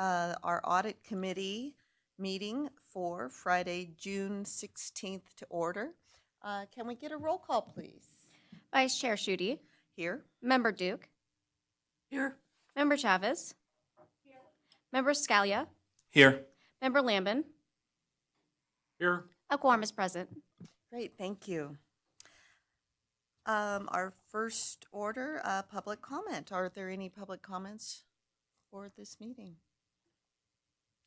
our audit committee meeting for Friday, June 16th to order. Can we get a roll call, please? Vice Chair Schutte, Here. Member Duke, Here. Member Chavez, Member Scalia, Here. Member Lambin. Here. A quorum is present. Great, thank you. Our first order, public comment. Are there any public comments for this meeting?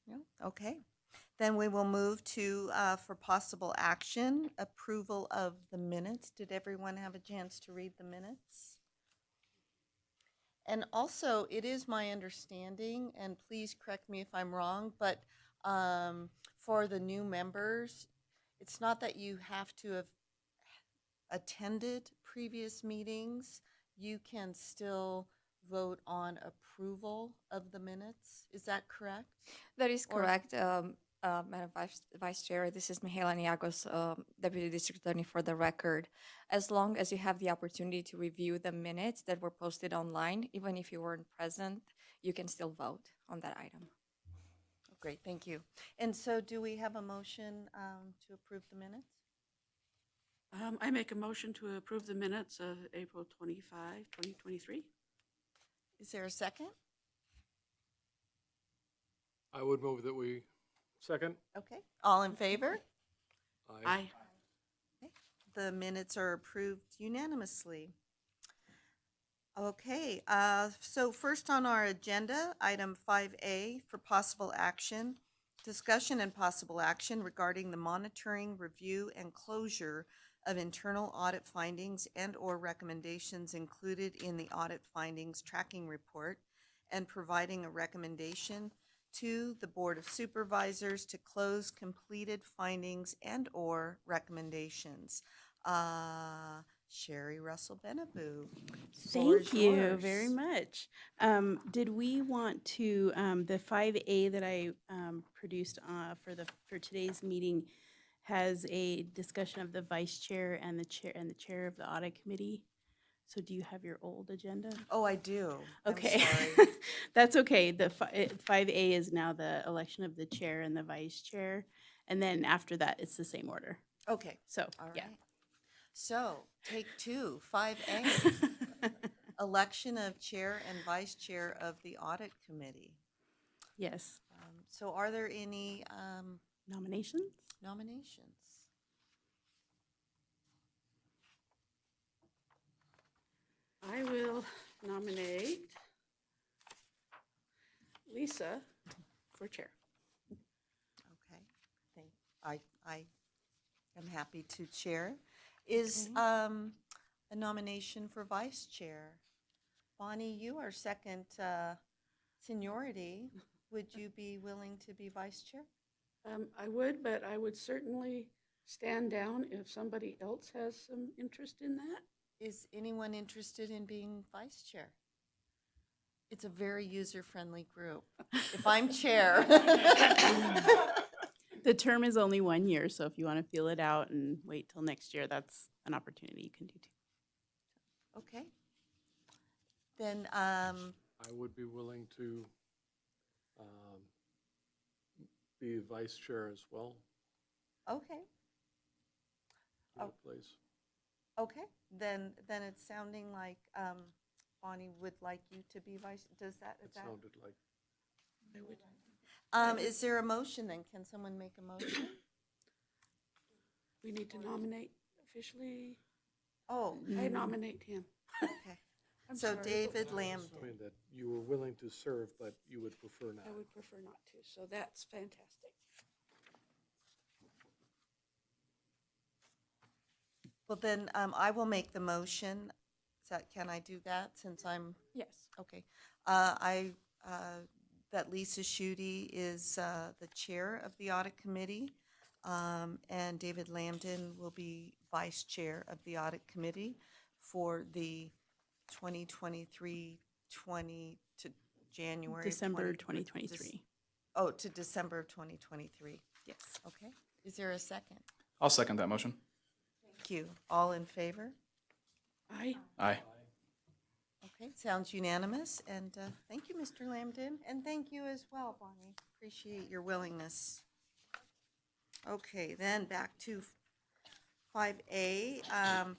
No? Okay. Then we will move to, for possible action, approval of the minutes. Did everyone have a chance to read the minutes? And also, it is my understanding, and please correct me if I'm wrong, but for the new members, it's not that you have to have attended previous meetings. You can still vote on approval of the minutes. Is that correct? That is Or- correct, Madam Vice Chair. This is Mihaela Niagos, Deputy District Attorney for the record. As long as you have the opportunity to review the minutes that were posted online, even if you weren't present, you can still vote on that item. Great, thank you. And so do we have a motion to approve the minutes? I make a motion to approve the minutes of April 25, 2023. Is there a second? I would move that we second. Okay, all in favor? Aye. The minutes are approved unanimously. Okay, so first on our agenda, item 5A for possible action, discussion and possible action regarding the monitoring, review, and closure of internal audit findings and/or recommendations included in the audit findings tracking report and providing a recommendation to the Board of Supervisors to close completed findings and/or recommendations. Sherry Russell Benaboo. floor is Thank you yours. very much. Did we want to, the 5A that I produced for today's meeting has a discussion of the vice chair and the chair of the audit committee. So do you have your old agenda? Oh, I do. I'm Okay. sorry. That's okay. The 5A is now the election of the chair and the vice chair. And then after that, it's the same order. Okay, So, all yeah. right. So, take 2, 5A, election of chair and vice chair of the audit committee. Yes. So are there any Nominations? nominations? I will nominate Lisa for chair. Okay, I am happy to chair. Is a nomination for vice chair? Bonnie, you are second seniority. Would you be willing to be vice chair? I would, but I would certainly stand down if somebody else has some interest in that. Is anyone interested in being vice chair? It's a very user-friendly group. If I'm chair. The term is only 1 year, so if you want to feel it out and wait till next year, that's an opportunity you can do too. Okay. Then, I would be willing to be vice chair as well. okay, in a place. okay. Then it's sounding like Bonnie would like you to be vice, is It that? sounded like, I would. Is there a motion then? Can someone make a motion? We need to nominate officially. Oh, I nominate him. okay. I'm So sorry. David Lamb. assuming that you were willing to serve, but you would prefer not. I would prefer not to, so that's fantastic. Well, then I will make the motion. Can I do that since I'm? Yes. Okay. That Lisa Schutte is the chair of the audit committee, and David Lambden will be vice chair of the audit committee for the 2023 to January. December 20 2023. Oh, to December of 2023. Yes. Okay. Is there a second? I'll second that motion. Thank you. All in favor? Aye. Aye. Okay, sounds unanimous, and thank you, Mr. Lambden, and thank you as well, Bonnie. Appreciate your willingness. Okay, then back to 5A,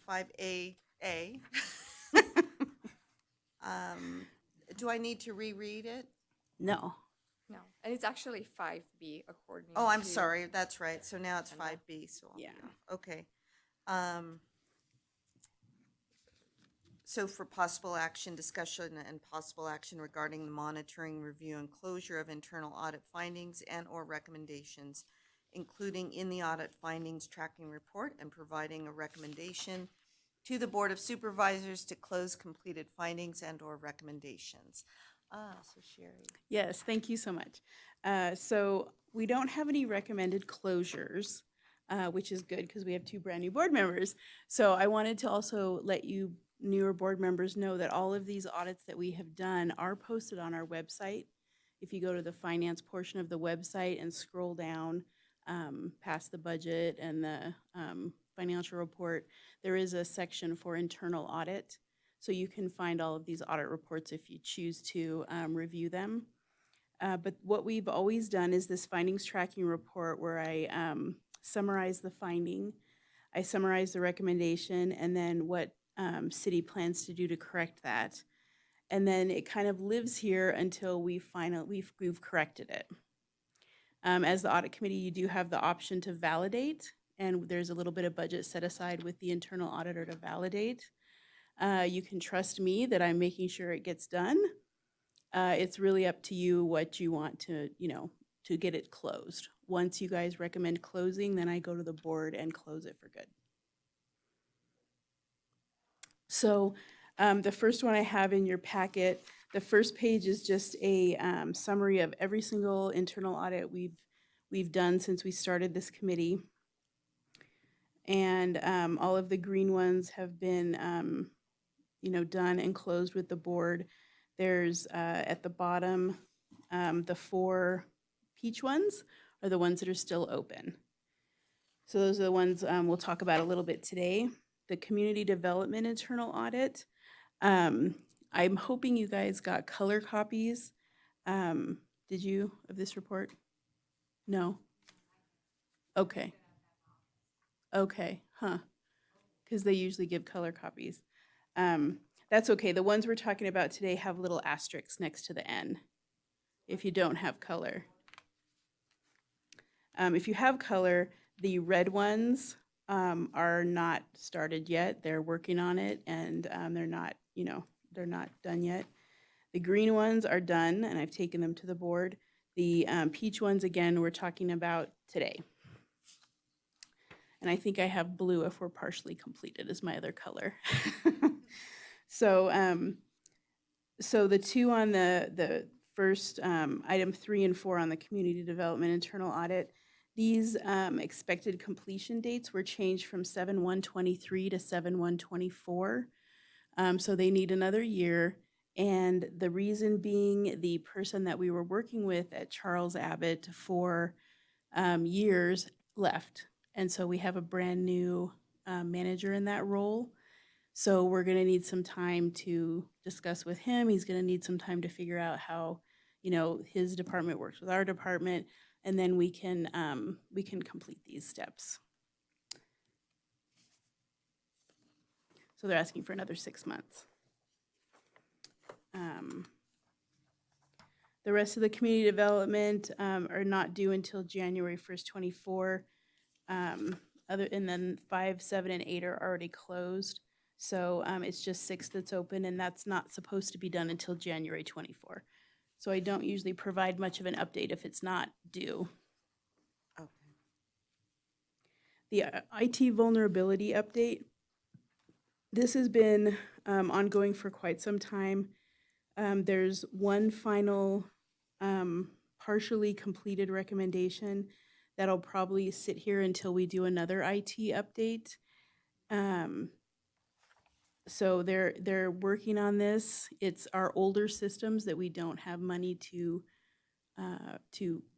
5AA. Do I need to reread it? No. No, and it's actually 5B according Oh, I'm to- sorry, that's right, so now it's Agenda. 5B, so I'll be Yeah. off. Okay. So for possible action, discussion and possible action regarding the monitoring, review, and closure of internal audit findings and/or recommendations, including in the audit findings tracking report and providing a recommendation to the Board of Supervisors to close completed findings and/or recommendations. So Sherry. Yes, thank you so much. So we don't have any recommended closures, which is good because we have two brand new board members. So I wanted to also let you newer board members know that all of these audits that we have done are posted on our website. If you go to the finance portion of the website and scroll down past the budget and the financial report, there is a section for internal audit. So you can find all of these audit reports if you choose to review them. But what we've always done is this findings tracking report where I summarize the finding, I summarize the recommendation, and then what city plans to do to correct that. And then it kind of lives here until we've corrected it. As the audit committee, you do have the option to validate, and there's a little bit of budget set aside with the internal auditor to validate. You can trust me that I'm making sure it gets done. It's really up to you what you want to, to get it closed. Once you guys recommend closing, then I go to the board and close it for good. So the first one I have in your packet, the first page is just a summary of every single internal audit we've done since we started this committee. And all of the green ones have been done and closed with the board. There's at the bottom, the 4 peach ones are the ones that are still open. So those are the ones we'll talk about a little bit today. The community development internal audit. I'm hoping you guys got color copies. Did you of this report? No? Okay. Okay, huh. Because they usually give color copies. That's okay. The ones we're talking about today have little asterisks next to the N if you don't have color. If you have color, the red ones are not started yet. They're working on it, and they're not done yet. The green ones are done, and I've taken them to the board. The peach ones, again, we're talking about today. And I think I have blue if we're partially completed is my other color. So the 2 on the first item 3 and 4 on the community development internal audit, these expected completion dates were changed from 7/1/23 to 7/1/24. So they need another year. And the reason being the person that we were working with at Charles Abbott for years left. And so we have a brand new manager in that role. So we're going to need some time to discuss with him. He's going to need some time to figure out how, his department works with our department, and then we can complete these steps. So they're asking for another 6 months. The rest of the community development are not due until January 1st, 24. And then 5, 7, and 8 are already closed. So it's just 6 that's open, and that's not supposed to be done until January 24. So I don't usually provide much of an update if it's not due. Okay. The IT vulnerability update. This has been ongoing for quite some time. There's one final partially completed recommendation that'll probably sit here until we do another IT update. So they're working on this. It's our older systems that we don't have money to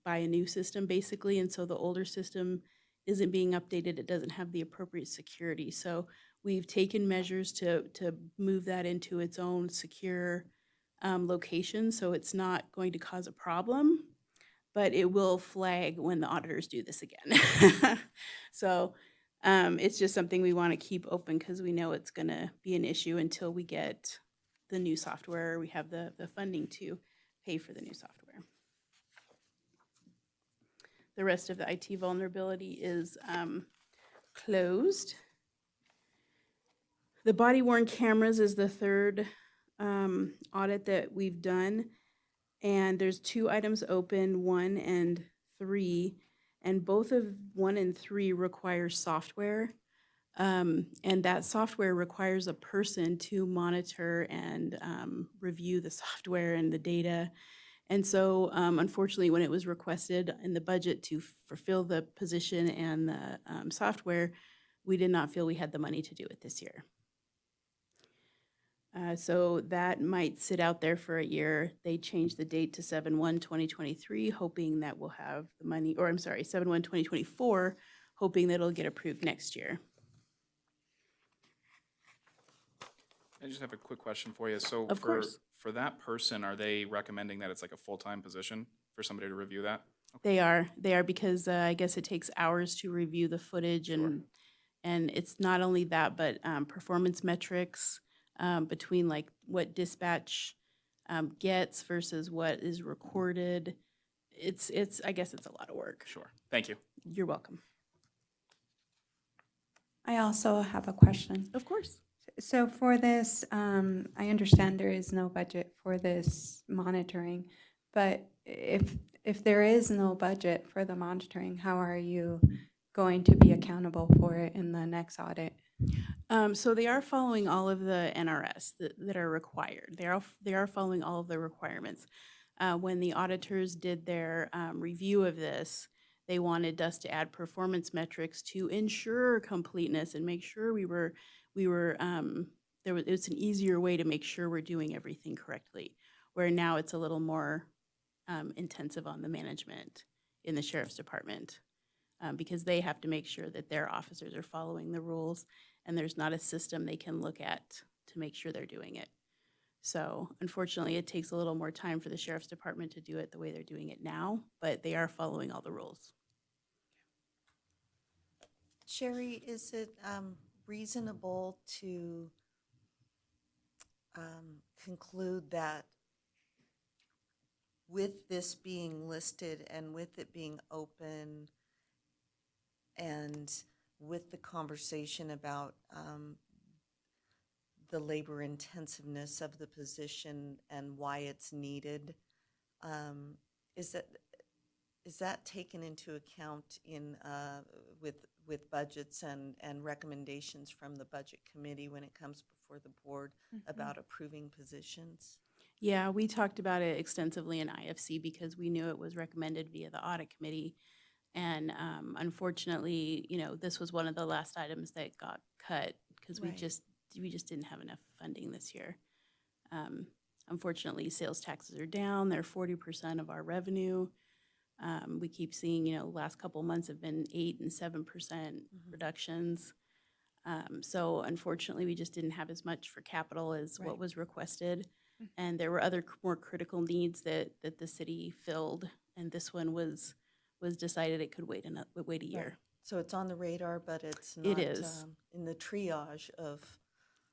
buy a new system, basically, and so the older system isn't being updated. It doesn't have the appropriate security. So We've taken measures to move that into its own secure location, so it's not going to cause a problem, but it will flag when the auditors do this again. So it's just something we want to keep open because we know it's going to be an issue until we get the new software, we have the funding to pay for the new software. The rest of the IT vulnerability is closed. The body-worn cameras is the third audit that we've done. And there's 2 items open, 1 and 3, and both of 1 and 3 require software. And that software requires a person to monitor and review the software and the data. And so unfortunately, when it was requested in the budget to fulfill the position and the software, we did not feel we had the money to do it this year. So that might sit out there for a year. They changed the date to 7/1/2023, hoping that we'll have the money, or I'm sorry, 7/1/2024, hoping that it'll get approved next year. I just have a quick question for you. So Of course. for that person, are they recommending that it's like a full-time position for somebody to review that? They are because I guess it takes hours to review the footage, and it's not only that, but performance metrics between like what dispatch gets versus what is recorded. It's I guess it's a lot of work. Sure. Thank you. You're welcome. I also have a question. Of course. So for this, I understand there is no budget for this monitoring, but if there is no budget for the monitoring, how are you going to be accountable for it in the next audit? So they are following all of the NRS that are required. They are following all of the requirements. When the auditors did their review of this, they wanted us to add performance metrics to ensure completeness and make sure it's an easier way to make sure we're doing everything correctly. Where now it's a little more intensive on the management in the sheriff's department. Because they have to make sure that their officers are following the rules, and there's not a system they can look at to make sure they're doing it. So unfortunately, it takes a little more time for the sheriff's department to do it the way they're doing it now, but they are following all the rules. Sherry, is it reasonable to conclude that with this being listed and with it being open and with the conversation about the labor intensiveness of the position and why it's needed, is that taken into account in with budgets and recommendations from the budget committee when it comes before the board about approving positions? Yeah, we talked about it extensively in IFC because we knew it was recommended via the audit committee. And unfortunately, this was one of the last items that got cut because Right. we just didn't have enough funding this year. Unfortunately, sales taxes are down. They're 40% of our revenue. We keep seeing, last couple months have been 8% and 7% reductions. So unfortunately, we just didn't have as much for capital as what Right. was requested. And there were other more critical needs that the city filled, and this one was decided it could wait a year. So it's on the radar, but it's It not is. in the triage of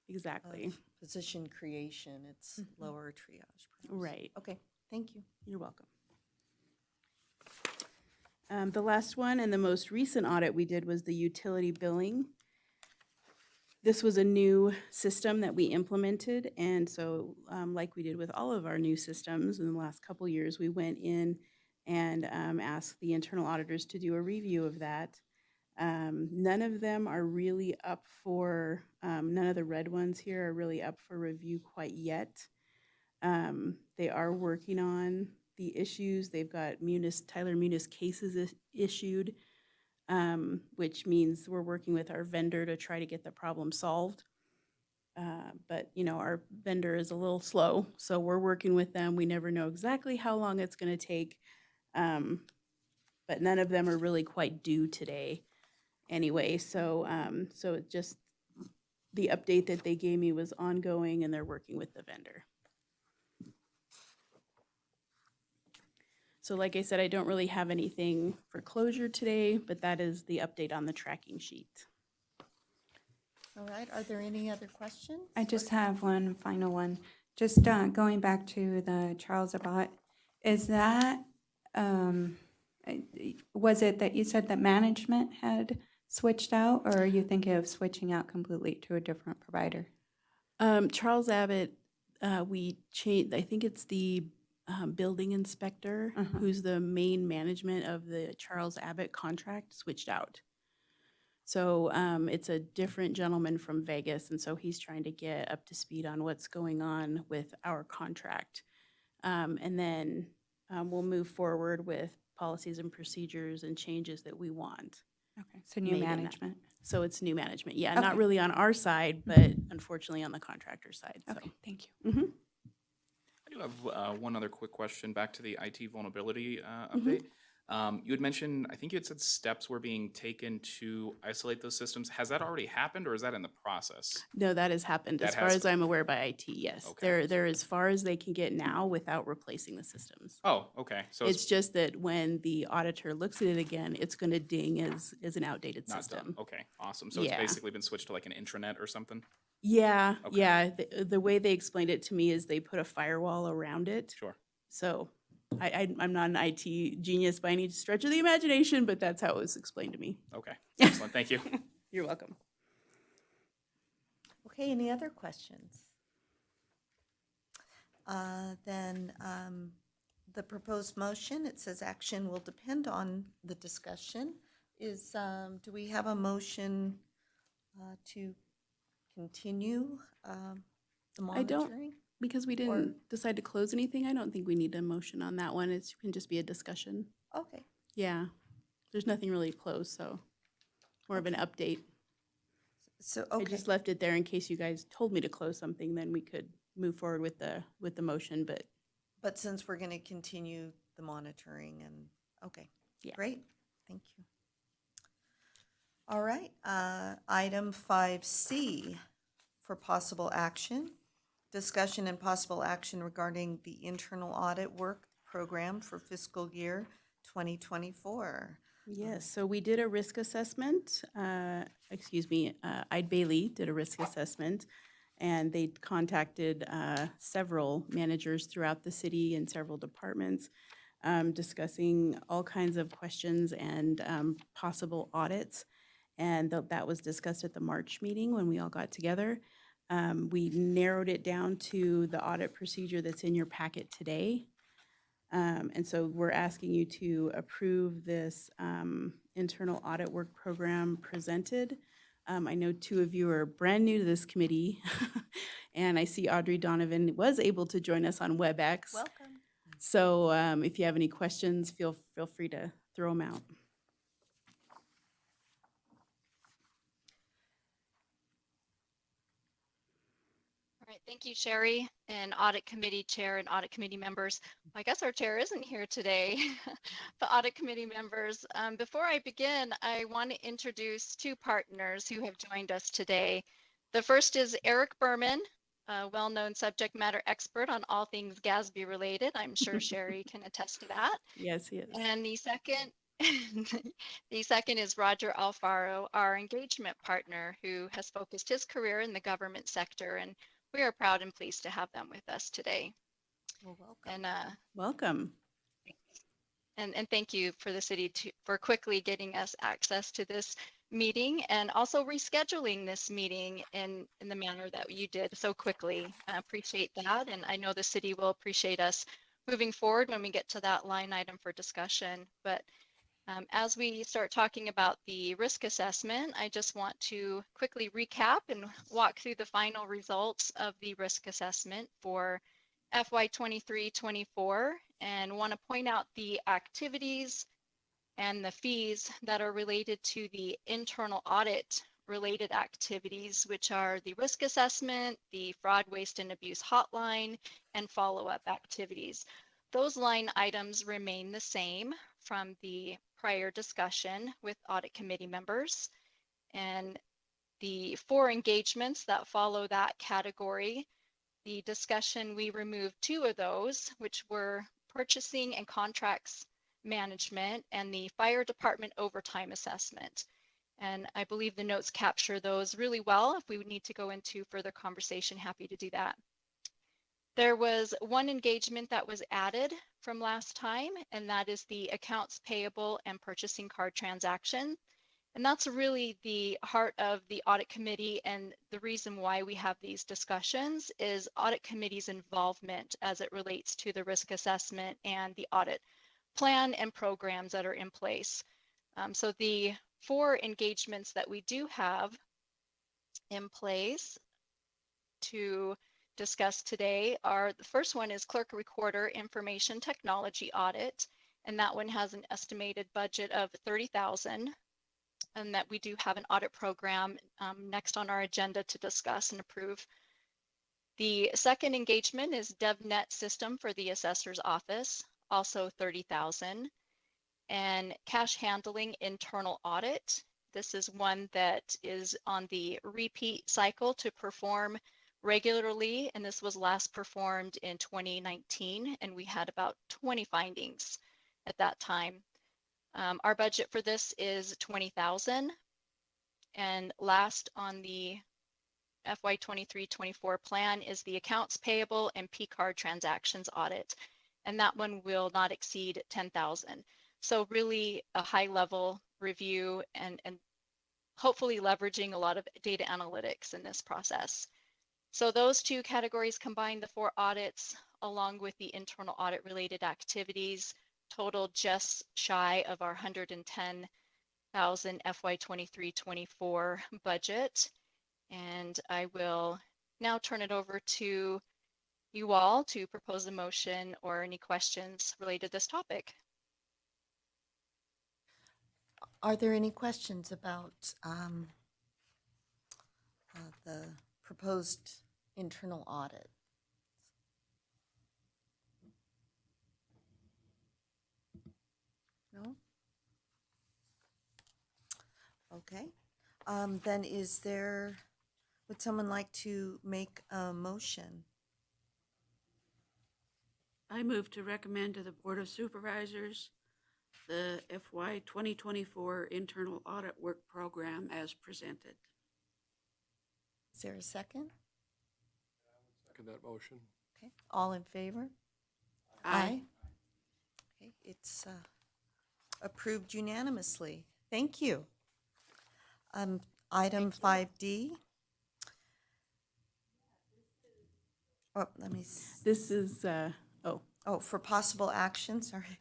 Exactly. position creation. It's lower triage. perhaps. Right. Okay, thank you. You're welcome. The last one and the most recent audit we did was the utility billing. This was a new system that we implemented, and so like we did with all of our new systems in the last couple years, we went in and asked the internal auditors to do a review of that. None of them are really up for, none of the red ones here are really up for review quite yet. They are working on the issues. They've got Tyler Munis cases issued, which means we're working with our vendor to try to get the problem solved. But, our vendor is a little slow, so we're working with them. We never know exactly how long it's going to take. But none of them are really quite due today anyway. So it just, the update that they gave me was ongoing and they're working with the vendor. So like I said, I don't really have anything for closure today, but that is the update on the tracking sheet. All right, are there any other questions? I just have one final one. Just going back to the Charles Abbott, is that, was it that you said that management had switched out, or are you thinking of switching out completely to a different provider? Charles Abbott, we changed, I think it's the building inspector, Uh-huh. who's the main management of the Charles Abbott contract, switched out. So it's a different gentleman from Vegas, and so he's trying to get up to speed on what's going on with our contract. And then we'll move forward with policies and procedures and changes that we want. Okay, so new Made in that. management. So it's new management. Yeah, not Okay. really on our side, but unfortunately on the contractor side. So. Okay, thank you. I do have one other quick question back to the IT vulnerability update. You had mentioned, I think you had said steps were being taken to isolate those systems. Has that already happened, or is that in the process? No, that has happened. That As far has- as I'm aware by IT, yes. Okay. They're as far as they can get now without replacing the systems. Oh, okay. So It's just that when the auditor looks at it again, it's going to ding as an outdated not system. done. Okay, awesome. So it's Yeah. basically been switched to like an intranet or something? Yeah, Okay. yeah. The way they explained it to me is they put a firewall around it. Sure. So I'm not an IT genius by any stretch of the imagination, but that's how it was explained to me. Okay, excellent. Thank you. You're welcome. Okay, any other questions? Then the proposed motion, it says action will depend on the discussion. Do we have a motion to continue the I don't- monitoring? Because we didn't decide to close anything, I don't think we need a motion on that one. It can just be a discussion. Okay, Yeah. There's nothing really closed, so more of an update. so, I okay, just left it there in case you guys told me to close something, then we could move forward with the motion, but but since we're going to continue the monitoring and, okay, Yeah. great, thank you. All right, item 5C for possible action. Discussion and possible action regarding the internal audit work program for fiscal year 2024. yes, so we did a risk assessment. Ide Bailey did a risk assessment, and they contacted several managers throughout the city and several departments, discussing all kinds of questions and possible audits. And that was discussed at the March meeting when we all got together. We narrowed it down to the audit procedure that's in your packet today. And so we're asking you to approve this internal audit work program presented. I know two of you are brand new to this committee, and I see Audrey Donovan was able to join us on WebEx. Welcome. So if you have any questions, feel free to throw them out. All right, thank you, Sherry, and Audit Committee Chair and Audit Committee members. I guess our chair isn't here today, but Audit Committee members. Before I begin, I want to introduce two partners who have joined us today. The first is Eric Berman, a well-known subject matter expert on all things GASB related. I'm sure Sherry can attest to that. Yes, yes. And the second, the second is Roger Alfaro, our engagement partner, who has focused his career in the government sector, and we are proud and pleased to have them with us today. Well, welcome. Welcome. And thank you for the city for quickly getting us access to this meeting and also rescheduling this meeting in the manner that you did so quickly. I appreciate that, and I know the city will appreciate us moving forward when we get to that line item for discussion. But as we start talking about the risk assessment, I just want to quickly recap and walk through the final results of the risk assessment for FY 23-24, and want to point out the activities and the fees that are related to the internal audit related activities, which are the risk assessment, the fraud, waste, and abuse hotline, and follow-up activities. Those line items remain the same from the prior discussion with audit committee members. And the 4 engagements that follow that category. The discussion, we removed 2 of those, which were purchasing and contracts management and the fire department overtime assessment. And I believe the notes capture those really well. If we would need to go into further conversation, happy to do that. There was one engagement that was added from last time, and that is the accounts payable and purchasing card transaction. And that's really the heart of the audit committee, and the reason why we have these discussions is audit committee's involvement as it relates to the risk assessment and the audit plan and programs that are in place. So the 4 engagements that we do have in place to discuss today are, the first one is clerk recorder information technology audit, and that one has an estimated budget of $30,000, and that we do have an audit program next on our agenda to discuss and approve. The second engagement is DevNet system for the assessor's office, also $30,000. And cash handling internal audit. This is one that is on the repeat cycle to perform regularly, and this was last performed in 2019, and we had about 20 findings at that time. Our budget for this is $20,000. And last on the FY 23-24 plan is the accounts payable and P-card transactions audit, and that one will not exceed $10,000. So really a high level review and hopefully leveraging a lot of data analytics in this process. So those 2 categories combine the 4 audits along with the internal audit related activities total just shy of our $110,000 FY 23-24 budget. And I will now turn it over to you all to propose a motion or any questions related to this topic. Are there any questions about the proposed internal audit? No? Okay. Then would someone like to make a motion? I move to recommend to the Board of Supervisors the FY 2024 internal audit work program as presented. Is there a second? Second that motion. Okay, all in favor? Aye. Okay, it's approved unanimously. Thank you. Item 5D. Oh, let me, This is, for possible action, sorry.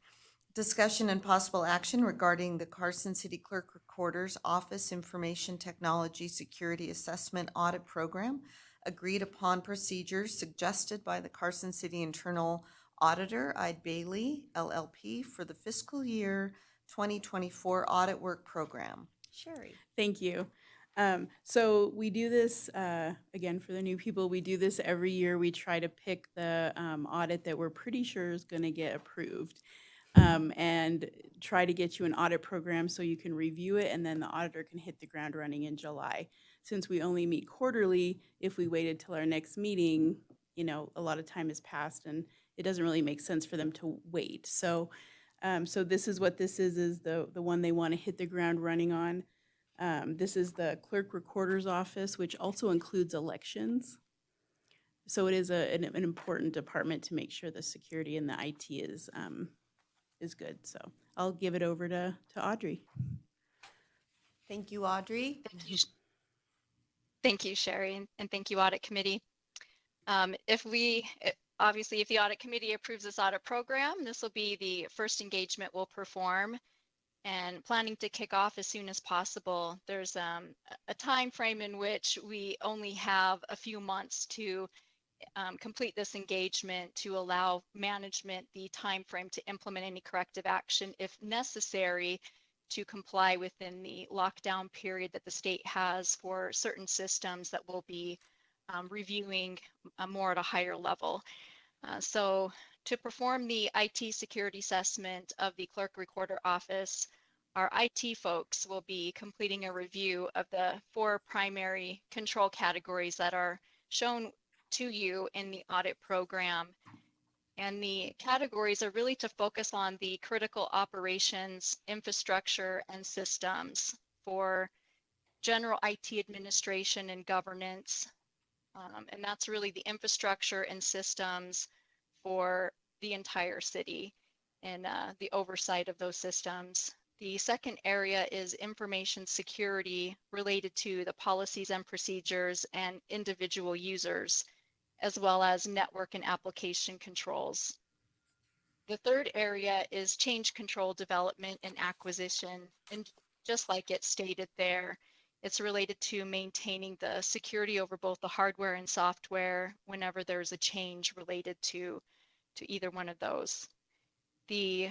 Discussion and possible action regarding the Carson City Clerk Recorder's Office Information Technology Security Assessment Audit Program, agreed upon procedures suggested by the Carson City Internal Auditor, Ide Bailey, LLP, for the fiscal year 2024 audit work program. Sherry. thank you. So we do this, again, for the new people, we do this every year. We try to pick the audit that we're pretty sure is going to get approved. And try to get you an audit program so you can review it, and then the auditor can hit the ground running in July. Since we only meet quarterly, if we waited till our next meeting, a lot of time has passed and it doesn't really make sense for them to wait. So this is what this is the one they want to hit the ground running on. This is the Clerk Recorder's Office, which also includes elections. So it is an important department to make sure the security and the IT is good. So I'll give it over to Audrey. Thank you, Audrey. Thank you, Sherry, and thank you, Audit Committee. Obviously, if the Audit Committee approves this audit program, this will be the first engagement we'll perform, and planning to kick off as soon as possible. There's a time frame in which we only have a few months to complete this engagement to allow management the time frame to implement any corrective action if necessary to comply within the lockdown period that the state has for certain systems that we'll be reviewing more at a higher level. So to perform the IT security assessment of the Clerk Recorder Office, our IT folks will be completing a review of the 4 primary control categories that are shown to you in the audit program. And the categories are really to focus on the critical operations, infrastructure, and systems for general IT administration and governance. And that's really the infrastructure and systems for the entire city and the oversight of those systems. The second area is information security related to the policies and procedures and individual users, as well as network and application controls. The third area is change control development and acquisition. And just like it stated there, it's related to maintaining the security over both the hardware and software whenever there's a change related to either one of those. The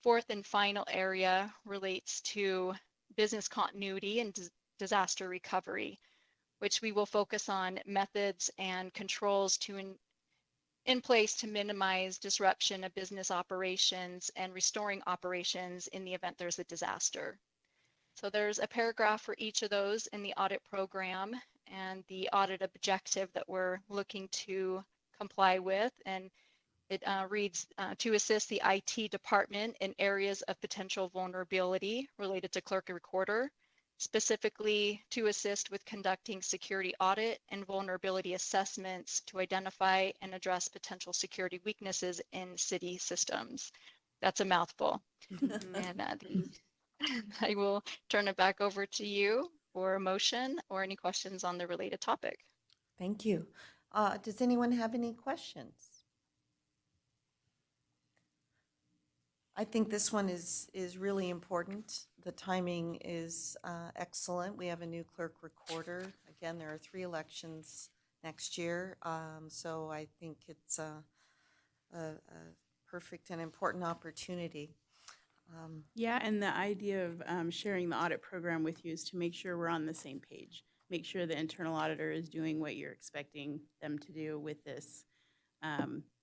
fourth and final area relates to business continuity and disaster recovery, which we will focus on methods and controls in place to minimize disruption of business operations and restoring operations in the event there's a disaster. So there's a paragraph for each of those in the audit program and the audit objective that we're looking to comply with. And it reads to assist the IT department in areas of potential vulnerability related to clerk and recorder, specifically to assist with conducting security audit and vulnerability assessments to identify and address potential security weaknesses in city systems. That's a mouthful. And I will turn it back over to you for a motion or any questions on the related topic. Thank you. Does anyone have any questions? I think this one is really important. The timing is excellent. We have a new clerk recorder. Again, there are 3 elections next year, so I think it's a perfect and important opportunity. Yeah, and the idea of sharing the audit program with you is to make sure we're on the same page. Make sure the internal auditor is doing what you're expecting them to do with this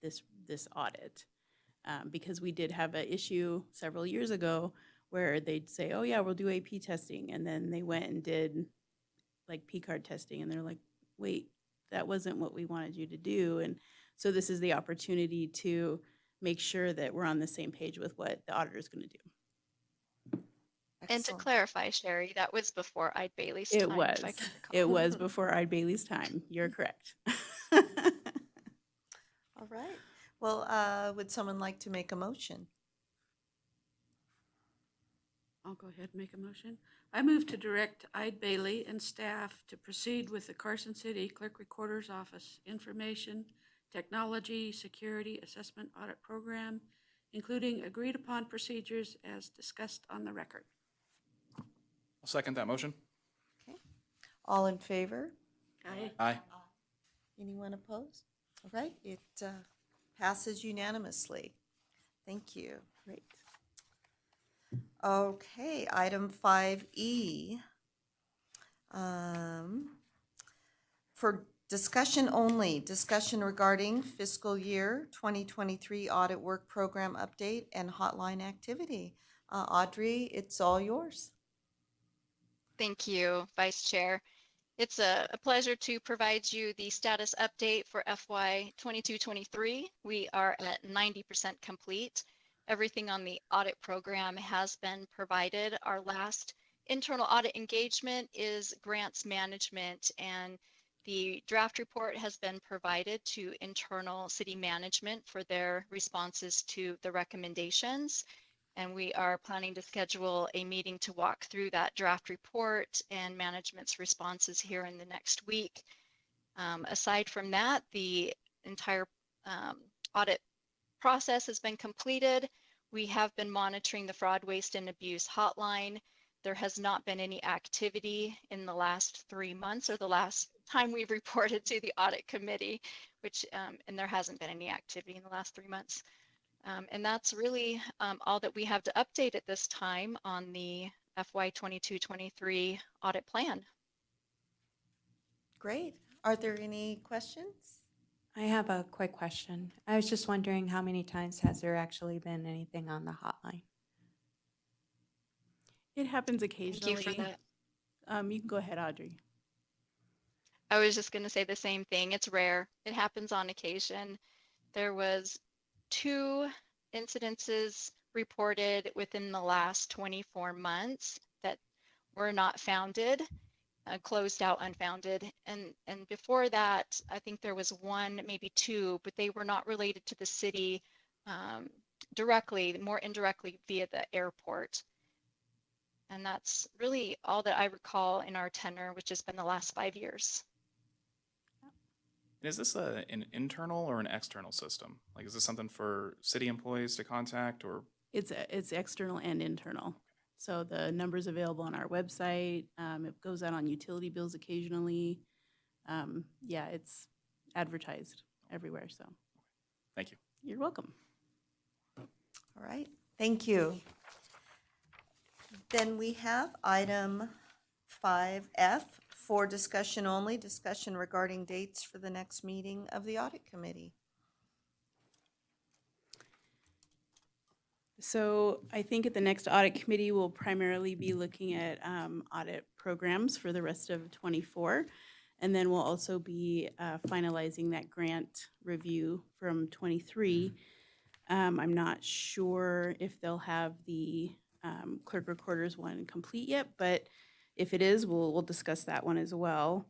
this audit. Because we did have an issue several years ago where they'd say, oh yeah, we'll do AP testing. And then they went and did like P-card testing. And they're like, wait, that wasn't what we wanted you to do. And so this is the opportunity to make sure that we're on the same page with what the auditor is going to do. And to Excellent. clarify, Sherry, that was before Ide Bailey's time. It was. if I can recall. It was before Ide Bailey's time. You're correct. All right. Well, would someone like to make a motion? I'll go ahead and make a motion. I move to direct Ide Bailey and staff to proceed with the Carson City Clerk Recorder's Office Information Technology Security Assessment Audit Program, including agreed-upon procedures as discussed on the record. I'll second that motion. Okay. All in favor? Aye. Aye. Anyone opposed? All right, it passes unanimously. Thank you. Great. Okay, item 5E. For discussion only, discussion regarding fiscal year 2023 audit work program update and hotline activity. Audrey, it's all yours. Thank you, Vice Chair. It's a pleasure to provide you the status update for FY 22-23. We are at 90% complete. Everything on the audit program has been provided. Our last internal audit engagement is grants management, and the draft report has been provided to internal city management for their responses to the recommendations. And we are planning to schedule a meeting to walk through that draft report and management's responses here in the next week. Aside from that, the entire audit process has been completed. We have been monitoring the fraud, waste, and abuse hotline. There has not been any activity in the last 3 months or the last time we've reported to the audit committee, which, and there hasn't been any activity in the last 3 months. And that's really all that we have to update at this time on the FY 22-23 audit plan. Great. Are there any questions? I have a quick question. I was just wondering how many times has there actually been anything on the hotline? It happens Thank you occasionally. for that. You can go ahead, Audrey. I was just going to say the same thing. It's rare. It happens on occasion. There was 2 incidences reported within the last 24 months that were not founded, closed out unfounded. And before that, I think there was 1, maybe 2, but they were not related to the city directly, more indirectly via the airport. And that's really all that I recall in our tenure, which has been the last 5 years. And is this an internal or an external system? Like, is this something for city employees to contact, or? It's external and internal. So the number's available on our website. It goes out on utility bills occasionally. Yeah, it's advertised everywhere, so Thank you. you're welcome. All right, thank you. Then we have item 5F for discussion only, discussion regarding dates for the next meeting of the Audit Committee. So I think at the next audit committee, we'll primarily be looking at audit programs for the rest of '24. And then we'll also be finalizing that grant review from '23. I'm not sure if they'll have the clerk recorders one complete yet, but if it is, we'll discuss that one as well.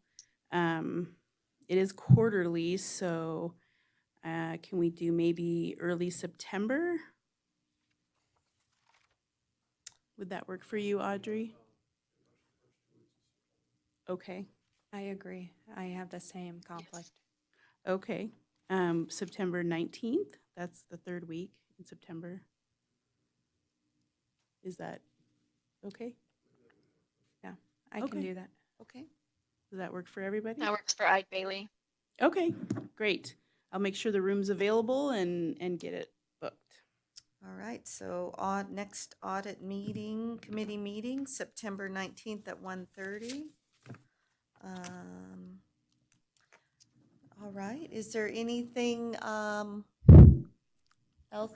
It is quarterly, so can we do maybe early September? Would that work for you, Audrey? Okay, I agree. I have the same conflict. okay. September 19th, that's the 3rd week in September. Is that okay? I can Okay. do that. Okay, Does that work for everybody? That works for Ide Bailey. Okay, great. I'll make sure the room's available and get it booked. all right, so next audit meeting, committee meeting, September 19th at 1:30. All right, is there anything else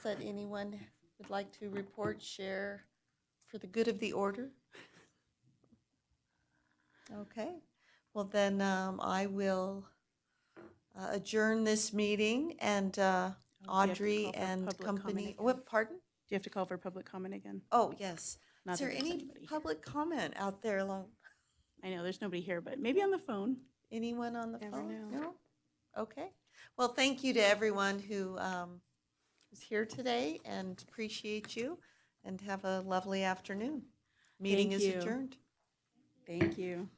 that anyone would like to report, share for the good of the order? Okay, well then I will adjourn this meeting, and Audrey call for and public company, comment again? what, pardon? Do you have to call for public comment again? Oh, yes. Not Is there that there's any anybody here. public comment out there along, I know, there's nobody here, but maybe on the phone. anyone on the Never phone? know. No? Okay. Well, thank you to everyone who was here today, and appreciate you, and have a lovely afternoon. Meeting Thank is you. adjourned. Thank you.